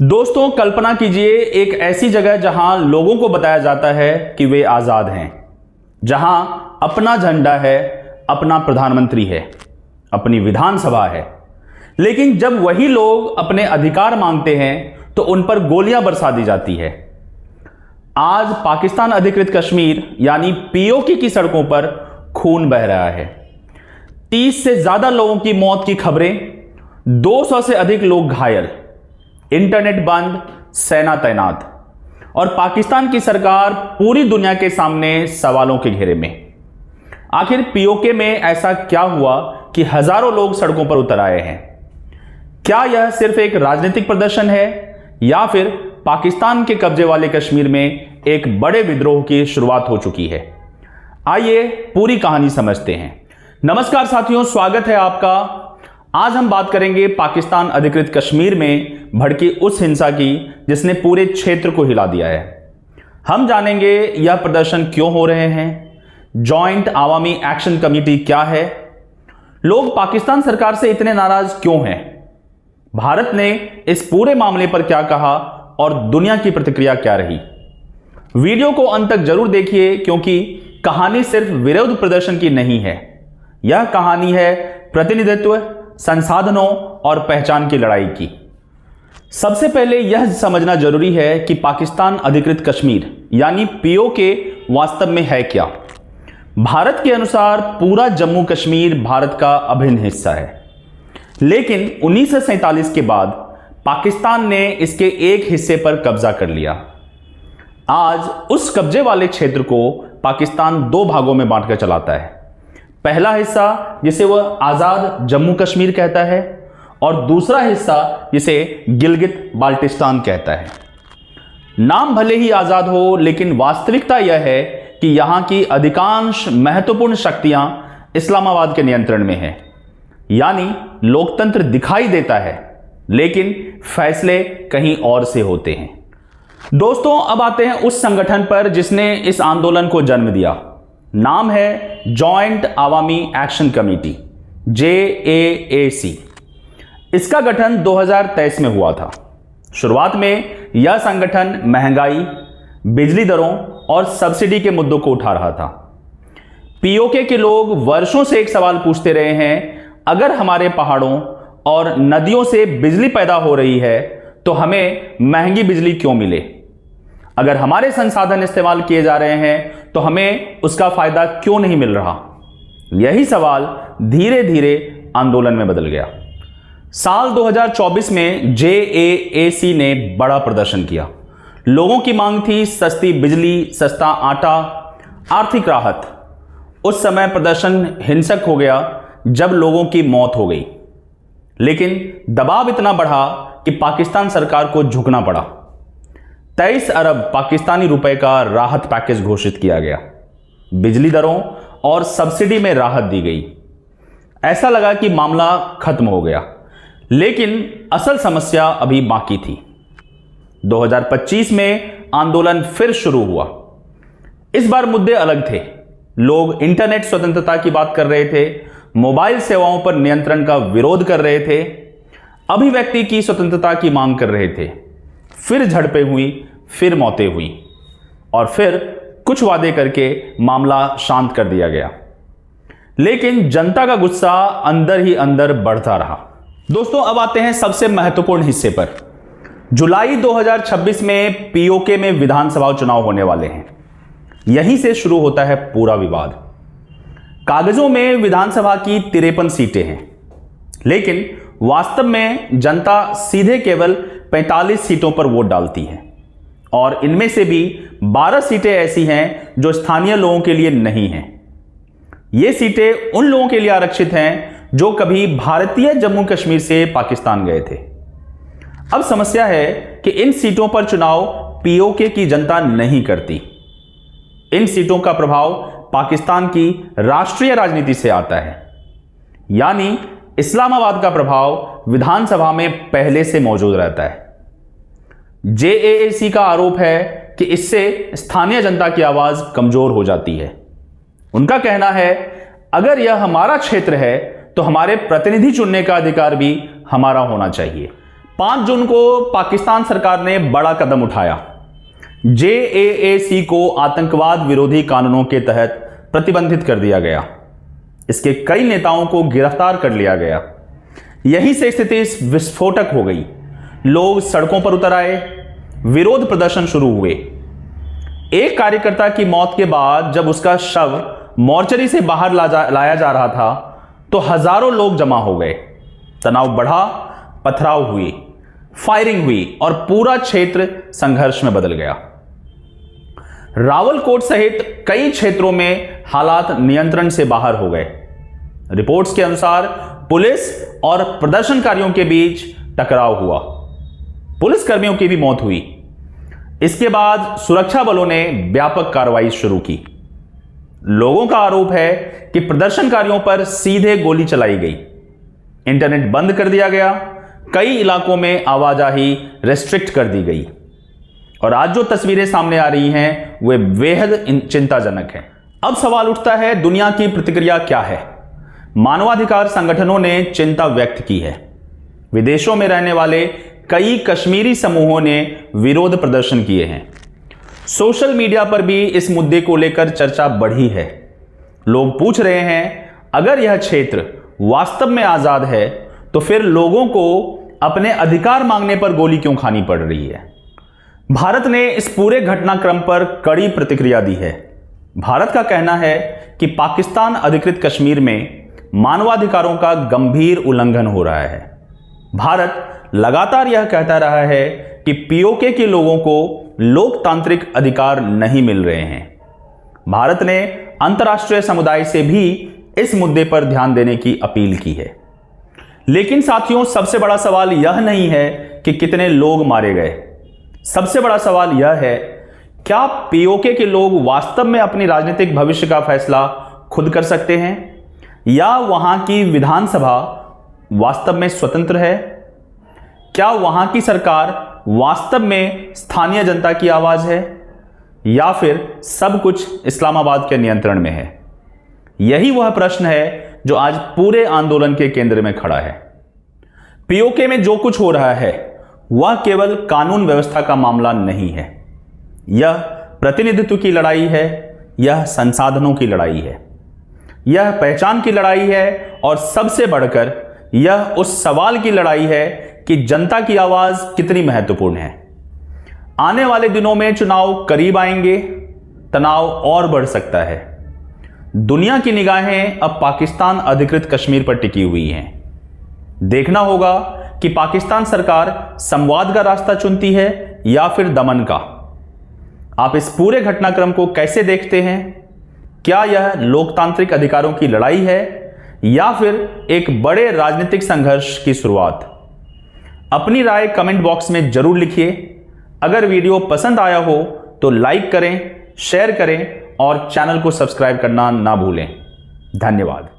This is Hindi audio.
दोस्तों, कल्पना कीजिए एक ऐसी जगह जहां लोगों को बताया जाता है कि वे आजाद हैं, जहां अपना झंडा है, अपना प्रधानमंत्री है, अपनी विधानसभा है। लेकिन जब वही लोग अपने अधिकार मांगते हैं तो उन पर गोलियां बरसा दी जाती है। आज पाकिस्तान अधिकृत कश्मीर यानी पीओके की सड़कों पर खून बह रहा है। 30 से ज्यादा लोगों की मौत की खबरें, 200 से अधिक लोग घायल, इंटरनेट बंद, सेना तैनात और पाकिस्तान की सरकार पूरी दुनिया के सामने सवालों के घेरे में। आखिर पीओके में ऐसा क्या हुआ कि हजारों लोग सड़कों पर उतर आए हैं? क्या यह सिर्फ एक राजनीतिक प्रदर्शन है या फिर पाकिस्तान के कब्जे वाले कश्मीर में एक बड़े विद्रोह की शुरुआत हो चुकी है? आइए पूरी कहानी समझते हैं। नमस्कार साथियों, स्वागत है आपका। आज हम बात करेंगे पाकिस्तान अधिकृत कश्मीर में भड़की उस हिंसा की जिसने पूरे क्षेत्र को हिला दिया है। हम जानेंगे यह प्रदर्शन क्यों हो रहे हैं, जॉइंट आवामी एक्शन कमेटी क्या है, लोग पाकिस्तान सरकार से इतने नाराज क्यों हैं, भारत ने इस पूरे मामले पर क्या कहा और दुनिया की प्रतिक्रिया क्या रही। वीडियो को अंत तक जरूर देखिए क्योंकि कहानी सिर्फ विरोध प्रदर्शन की नहीं है, यह कहानी है प्रतिनिधित्व, संसाधनों और पहचान की लड़ाई की। सबसे पहले यह समझना जरूरी है कि पाकिस्तान अधिकृत कश्मीर यानी पीओके वास्तव में है क्या। भारत के अनुसार पूरा जम्मू कश्मीर भारत का अभिन्न हिस्सा है, लेकिन 1947 के बाद पाकिस्तान ने इसके एक हिस्से पर कब्जा कर लिया। आज उस कब्जे वाले क्षेत्र को पाकिस्तान दो भागों में बांटकर चलाता है। पहला हिस्सा जिसे वह आजाद जम्मू कश्मीर कहता है और दूसरा हिस्सा जिसे गिलगित बाल्टिस्तान कहता है। नाम भले ही आजाद हो, लेकिन वास्तविकता यह है कि यहां की अधिकांश महत्वपूर्ण शक्तियां इस्लामाबाद के नियंत्रण में हैं। यानी लोकतंत्र दिखाई देता है, लेकिन फैसले कहीं और से होते हैं। दोस्तों, अब आते हैं उस संगठन पर जिसने इस आंदोलन को जन्म दिया। नाम है joint Awami action committee, JAAC। इसका गठन 2023 में हुआ था। शुरुआत में यह संगठन महंगाई, बिजली दरों और सब्सिडी के मुद्दों को उठा रहा था। पीओके के लोग वर्षों से एक सवाल पूछते रहे हैं, अगर हमारे पहाड़ों और नदियों से बिजली पैदा हो रही है तो हमें महंगी बिजली क्यों मिले? अगर हमारे संसाधन इस्तेमाल किए जा रहे हैं तो हमें उसका फायदा क्यों नहीं मिल रहा? यही सवाल धीरे धीरे आंदोलन में बदल गया। साल 2024 में JAAC ने बड़ा प्रदर्शन किया। लोगों की मांग थी सस्ती बिजली, सस्ता आटा, आर्थिक राहत। उस समय प्रदर्शन हिंसक हो गया जब लोगों की मौत हो गई, लेकिन दबाव इतना बढ़ा कि पाकिस्तान सरकार को झुकना पड़ा। 23 अरब पाकिस्तानी रुपए का राहत पैकेज घोषित किया गया। बिजली दरों और सब्सिडी में राहत दी गई। ऐसा लगा कि मामला खत्म हो गया, लेकिन असल समस्या अभी बाकी थी। 2025 में आंदोलन फिर शुरू हुआ। इस बार मुद्दे अलग थे। लोग इंटरनेट स्वतंत्रता की बात कर रहे थे, मोबाइल सेवाओं पर नियंत्रण का विरोध कर रहे थे, अभिव्यक्ति की स्वतंत्रता की मांग कर रहे थे। फिर झड़पें हुई, फिर मौतें हुई और फिर कुछ वादे करके मामला शांत कर दिया गया। लेकिन जनता का गुस्सा अंदर ही अंदर बढ़ता रहा। दोस्तों, अब आते हैं सबसे महत्वपूर्ण हिस्से पर। जुलाई 2026 में पीओके में विधानसभा चुनाव होने वाले हैं। यहीं से शुरू होता है पूरा विवाद। कागजों में विधानसभा की 53 सीटें हैं, लेकिन वास्तव में जनता सीधे केवल 45 सीटों पर वोट डालती है और इनमें से भी 12 सीटें ऐसी हैं जो स्थानीय लोगों के लिए नहीं हैं। ये सीटें उन लोगों के लिए आरक्षित हैं जो कभी भारतीय जम्मू कश्मीर से पाकिस्तान गए थे। अब समस्या है कि इन सीटों पर चुनाव पीओके की जनता नहीं करती। इन सीटों का प्रभाव पाकिस्तान की राष्ट्रीय राजनीति से आता है, यानी इस्लामाबाद का प्रभाव विधानसभा में पहले से मौजूद रहता है। JAAC का आरोप है कि इससे स्थानीय जनता की आवाज कमजोर हो जाती है। उनका कहना है, अगर यह हमारा क्षेत्र है तो हमारे प्रतिनिधि चुनने का अधिकार भी हमारा होना चाहिए। 5 जून को पाकिस्तान सरकार ने बड़ा कदम उठाया। JAAC को आतंकवाद विरोधी कानूनों के तहत प्रतिबंधित कर दिया गया। इसके कई नेताओं को गिरफ्तार कर लिया गया। यहीं से स्थिति विस्फोटक हो गई। लोग सड़कों पर उतर आए, विरोध प्रदर्शन शुरू हुए। एक कार्यकर्ता की मौत के बाद जब उसका शव मोर्चरी से बाहर लाया जा रहा था तो हजारों लोग जमा हो गए। तनाव बढ़ा, पथराव हुई, फायरिंग हुई और पूरा क्षेत्र संघर्ष में बदल गया। रावलकोट सहित कई क्षेत्रों में हालात नियंत्रण से बाहर हो गए। रिपोर्ट्स के अनुसार पुलिस और प्रदर्शनकारियों के बीच टकराव हुआ। पुलिसकर्मियों की भी मौत हुई। इसके बाद सुरक्षा बलों ने व्यापक कार्रवाई शुरू की। लोगों का आरोप है कि प्रदर्शनकारियों पर सीधे गोली चलाई गई। इंटरनेट बंद कर दिया गया। कई इलाकों में आवाजाही रेस्ट्रिक्ट कर दी गई। और आज जो तस्वीरें सामने आ रही हैं वे बेहद चिंताजनक हैं। अब सवाल उठता है, दुनिया की प्रतिक्रिया क्या है? मानवाधिकार संगठनों ने चिंता व्यक्त की है। विदेशों में रहने वाले कई कश्मीरी समूहों ने विरोध प्रदर्शन किए हैं। सोशल मीडिया पर भी इस मुद्दे को लेकर चर्चा बढ़ी है। लोग पूछ रहे हैं, अगर यह क्षेत्र वास्तव में आजाद है तो फिर लोगों को अपने अधिकार मांगने पर गोली क्यों खानी पड़ रही है? भारत ने इस पूरे घटनाक्रम पर कड़ी प्रतिक्रिया दी है। भारत का कहना है कि पाकिस्तान अधिकृत कश्मीर में मानवाधिकारों का गंभीर उल्लंघन हो रहा है। भारत लगातार यह कहता रहा है कि POK के लोगों को लोकतांत्रिक अधिकार नहीं मिल रहे हैं। भारत ने अंतर्राष्ट्रीय समुदाय से भी इस मुद्दे पर ध्यान देने की अपील की है। लेकिन साथियों, सबसे बड़ा सवाल यह नहीं है कि कितने लोग मारे गए। सबसे बड़ा सवाल यह है, क्या POK के लोग वास्तव में अपनी राजनीतिक भविष्य का फैसला खुद कर सकते हैं, या वहां की विधानसभा वास्तव में स्वतंत्र है? क्या वहां की सरकार वास्तव में स्थानीय जनता की आवाज है, या फिर सब कुछ इस्लामाबाद के नियंत्रण में है? यही वह प्रश्न है जो आज पूरे आंदोलन के केंद्र में खड़ा है। POK में जो कुछ हो रहा है वह केवल कानून व्यवस्था का मामला नहीं है। यह प्रतिनिधित्व की लड़ाई है, यह संसाधनों की लड़ाई है, यह पहचान की लड़ाई है, और सबसे बढ़कर यह उस सवाल की लड़ाई है कि जनता की आवाज कितनी महत्वपूर्ण है। आने वाले दिनों में चुनाव करीब आएंगे, तनाव और बढ़ सकता है। दुनिया की निगाहें अब पाकिस्तान अधिकृत कश्मीर पर टिकी हुई हैं। देखना होगा कि पाकिस्तान सरकार संवाद का रास्ता चुनती है या फिर दमन का। आप इस पूरे घटनाक्रम को कैसे देखते हैं? क्या यह लोकतांत्रिक अधिकारों की लड़ाई है या फिर एक बड़े राजनीतिक संघर्ष की शुरुआत? अपनी राय कमेंट बॉक्स में जरूर लिखिए। अगर वीडियो पसंद आया हो तो लाइक करें, शेयर करें और चैनल को सब्सक्राइब करना ना भूलें। धन्यवाद।